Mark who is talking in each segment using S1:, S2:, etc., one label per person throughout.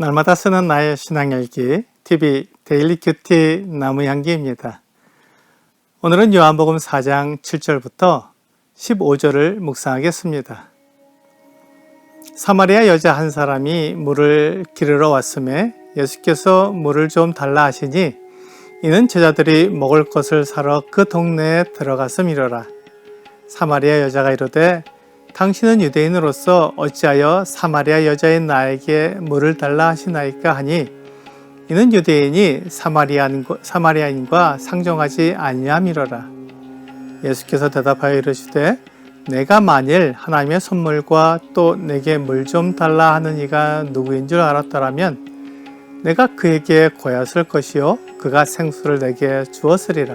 S1: 날마다 쓰는 나의 신앙일기 TV 데일리 큐티 나무향기입니다. 오늘은 요한복음 4장 7절부터 15절을 묵상하겠습니다. 사마리아 여자 한 사람이 물을 기르러 왔음에 예수께서 물을 좀 달라 하시니 이는 제자들이 먹을 것을 사러 그 동네에 들어갔음이로라. 사마리아 여자가 이르되 당신은 유대인으로서 어찌하여 사마리아 여자인 나에게 물을 달라 하시나이까 하니 이는 유대인이 사마리아인과 상종하지 아니함이로라. 예수께서 대답하여 이르시되 내가 만일 하나님의 선물과 또 내게 물 좀 달라 하는 이가 누구인 줄 알았더라면 내가 그에게 고였을 것이요 그가 생수를 내게 주었으리라.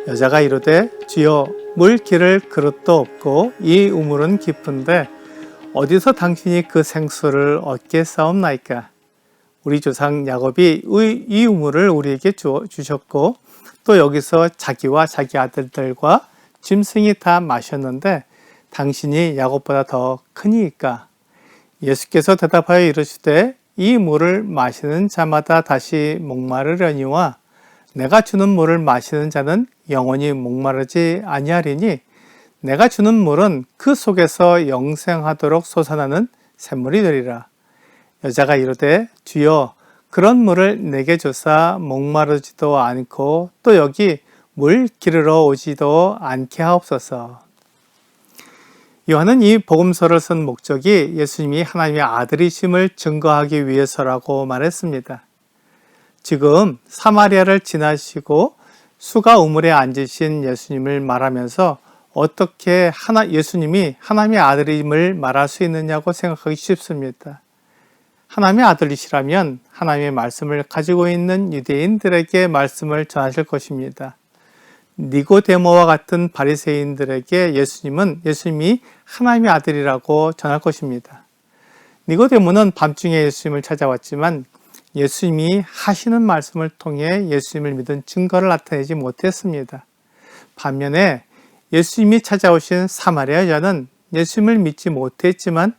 S1: 여자가 이르되 주여 물 기를 그릇도 없고 이 우물은 깊은데 어디서 당신이 그 생수를 얻겠사옵나이까? 우리 조상 야곱이 이 우물을 우리에게 주셨고 또 여기서 자기와 자기 아들들과 짐승이 다 마셨는데 당신이 야곱보다 더 크니이까? 예수께서 대답하여 이르시되 이 물을 마시는 자마다 다시 목마르려니와 내가 주는 물을 마시는 자는 영원히 목마르지 아니하리니 내가 주는 물은 그 속에서 영생하도록 솟아나는 샘물이 되리라. 여자가 이르되 주여 그런 물을 내게 주사 목마르지도 않고 또 여기 물 기르러 오지도 않게 하옵소서. 요한은 이 복음서를 쓴 목적이 예수님이 하나님의 아들이심을 증거하기 위해서라고 말했습니다. 지금 사마리아를 지나시고 수가 우물에 앉으신 예수님을 말하면서 어떻게 예수님이 하나님의 아들임을 말할 수 있느냐고 생각하기 쉽습니다. 하나님의 아들이시라면 하나님의 말씀을 가지고 있는 유대인들에게 말씀을 전하실 것입니다. 니고데모와 같은 바리새인들에게 예수님이 하나님의 아들이라고 전할 것입니다. 니고데모는 밤중에 예수님을 찾아왔지만 예수님이 하시는 말씀을 통해 예수님을 믿은 증거를 나타내지 못했습니다. 반면에 예수님이 찾아오신 사마리아 여자는 예수님을 믿지 못했지만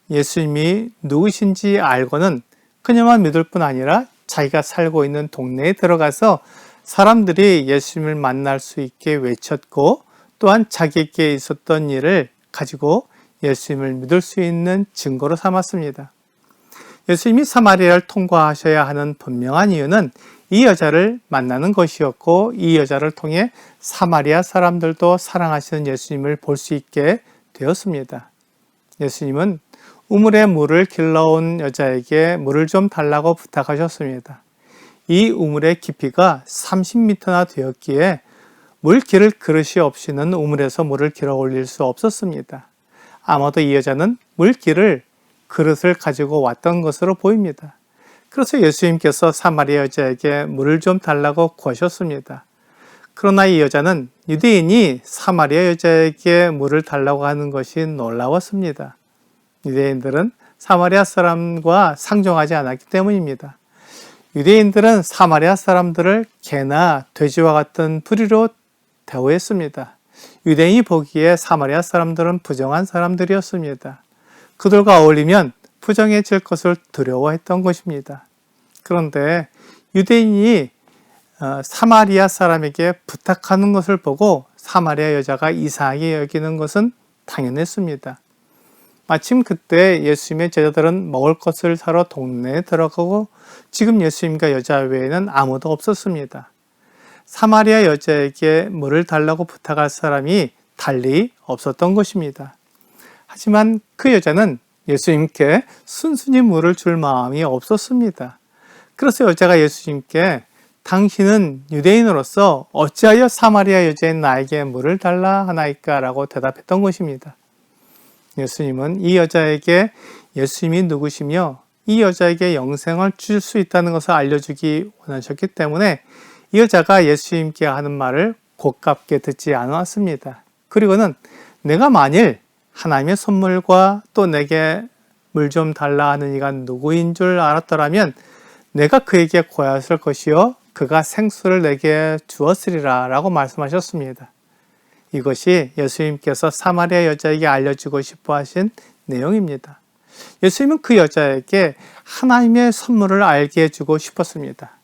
S1: 예수님이 누구신지 알고는 그녀만 믿을 뿐 아니라 자기가 살고 있는 동네에 들어가서 사람들이 예수님을 만날 수 있게 외쳤고 또한 자기에게 있었던 일을 가지고 예수님을 믿을 수 있는 증거로 삼았습니다. 예수님이 사마리아를 통과하셔야 하는 분명한 이유는 이 여자를 만나는 것이었고 이 여자를 통해 사마리아 사람들도 사랑하시는 예수님을 볼 수 있게 되었습니다. 예수님은 우물에 물을 길러온 여자에게 물을 좀 달라고 부탁하셨습니다. 이 우물의 깊이가 30m나 되었기에 물 기를 그릇이 없이는 우물에서 물을 길어 올릴 수 없었습니다. 아마도 이 여자는 물 기를 그릇을 가지고 왔던 것으로 보입니다. 그래서 예수님께서 사마리아 여자에게 물을 좀 달라고 구하셨습니다. 그러나 이 여자는 유대인이 사마리아 여자에게 물을 달라고 하는 것이 놀라웠습니다. 유대인들은 사마리아 사람과 상종하지 않았기 때문입니다. 유대인들은 사마리아 사람들을 개나 돼지와 같은 부리로 대우했습니다. 유대인이 보기에 사마리아 사람들은 부정한 사람들이었습니다. 그들과 어울리면 부정해질 것을 두려워했던 것입니다. 그런데 유대인이 사마리아 사람에게 부탁하는 것을 보고 사마리아 여자가 이상하게 여기는 것은 당연했습니다. 마침 그때 예수님의 제자들은 먹을 것을 사러 동네에 들어가고 지금 예수님과 여자 외에는 아무도 없었습니다. 사마리아 여자에게 물을 달라고 부탁할 사람이 달리 없었던 것입니다. 하지만 그 여자는 예수님께 순순히 물을 줄 마음이 없었습니다. 그래서 여자가 예수님께 당신은 유대인으로서 어찌하여 사마리아 여자인 나에게 물을 달라 하나이까? 라고 대답했던 것입니다. 예수님은 이 여자에게 예수님이 누구시며 이 여자에게 영생을 줄 수 있다는 것을 알려주기 원하셨기 때문에 이 여자가 예수님께 하는 말을 고깝게 듣지 않았습니다. 그리고는 내가 만일 하나님의 선물과 또 내게 물 좀 달라 하는 이가 누구인 줄 알았더라면 내가 그에게 고였을 것이요 그가 생수를 내게 주었으리라 라고 말씀하셨습니다. 이것이 예수님께서 사마리아 여자에게 알려주고 싶어 하신 내용입니다. 예수님은 그 여자에게 하나님의 선물을 알게 해주고 싶었습니다.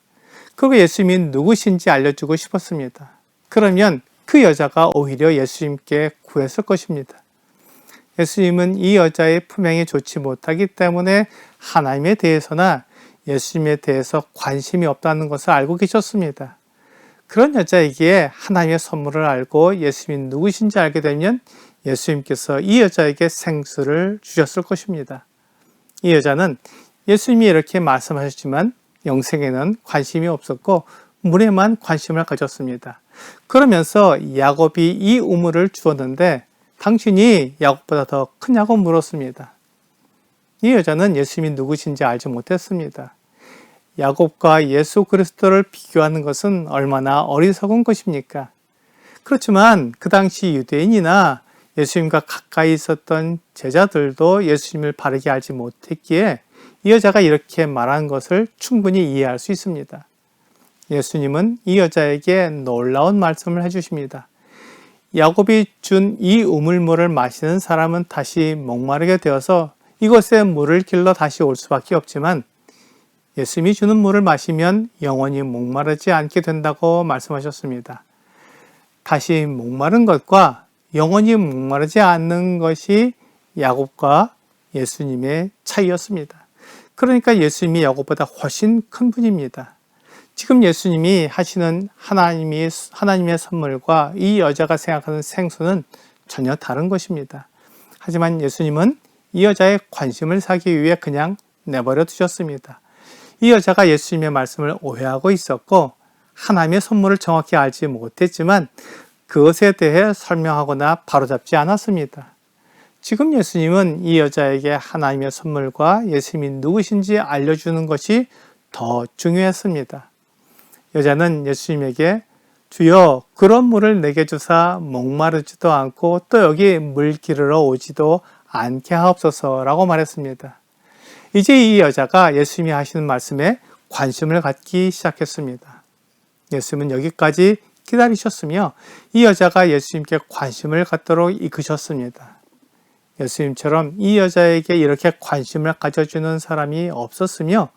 S1: 그리고 예수님이 누구신지 알려주고 싶었습니다. 그러면 그 여자가 오히려 예수님께 구했을 것입니다. 예수님은 이 여자의 품행이 좋지 못하기 때문에 하나님에 대해서나 예수님에 대해서 관심이 없다는 것을 알고 계셨습니다. 그런 여자에게 하나님의 선물을 알고 예수님이 누구신지 알게 되면 예수님께서 이 여자에게 생수를 주셨을 것입니다. 이 여자는 예수님이 이렇게 말씀하셨지만 영생에는 관심이 없었고 물에만 관심을 가졌습니다. 그러면서 야곱이 이 우물을 주었는데 당신이 야곱보다 더 크냐고 물었습니다. 이 여자는 예수님이 누구신지 알지 못했습니다. 야곱과 예수 그리스도를 비교하는 것은 얼마나 어리석은 것입니까? 그렇지만 그 당시 유대인이나 예수님과 가까이 있었던 제자들도 예수님을 바르게 알지 못했기에 이 여자가 이렇게 말한 것을 충분히 이해할 수 있습니다. 예수님은 이 여자에게 놀라운 말씀을 해주십니다. 야곱이 준 이 우물물을 마시는 사람은 다시 목마르게 되어서 이곳에 물을 길러 다시 올 수밖에 없지만 예수님이 주는 물을 마시면 영원히 목마르지 않게 된다고 말씀하셨습니다. 다시 목마른 것과 영원히 목마르지 않는 것이 야곱과 예수님의 차이였습니다. 그러니까 예수님이 야곱보다 훨씬 큰 분입니다. 지금 예수님이 하시는 하나님의 선물과 이 여자가 생각하는 생수는 전혀 다른 것입니다. 하지만 예수님은 이 여자의 관심을 사기 위해 그냥 내버려 두셨습니다. 이 여자가 예수님의 말씀을 오해하고 있었고 하나님의 선물을 정확히 알지 못했지만 그것에 대해 설명하거나 바로잡지 않았습니다. 지금 예수님은 이 여자에게 하나님의 선물과 예수님이 누구신지 알려주는 것이 더 중요했습니다. 여자는 예수님에게 주여 그런 물을 내게 주사 목마르지도 않고 또 여기 물 기르러 오지도 않게 하옵소서라고 말했습니다. 이제 이 여자가 예수님이 하시는 말씀에 관심을 갖기 시작했습니다. 예수님은 여기까지 기다리셨으며 이 여자가 예수님께 관심을 갖도록 이끄셨습니다. 예수님처럼 이 여자에게 이렇게 관심을 가져주는 사람이 없었으며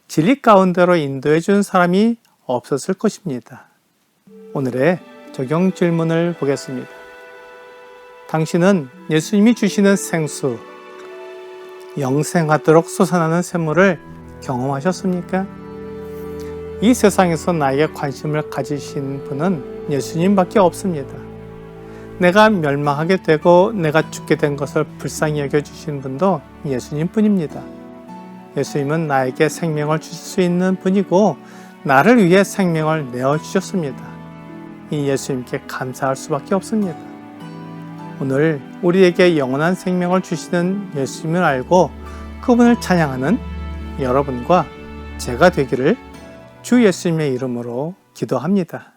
S1: 진리 가운데로 인도해 주는 사람이 없었을 것입니다. 오늘의 적용 질문을 보겠습니다. 당신은 예수님이 주시는 생수, 영생하도록 솟아나는 샘물을 경험하셨습니까? 이 세상에서 나에게 관심을 가지신 분은 예수님밖에 없습니다. 내가 멸망하게 되고 내가 죽게 된 것을 불쌍히 여겨주신 분도 예수님 뿐입니다. 예수님은 나에게 생명을 주실 수 있는 분이고 나를 위해 생명을 내어주셨습니다. 이 예수님께 감사할 수밖에 없습니다. 오늘 우리에게 영원한 생명을 주시는 예수님을 알고 그분을 찬양하는 여러분과 제가 되기를 주 예수님의 이름으로 기도합니다.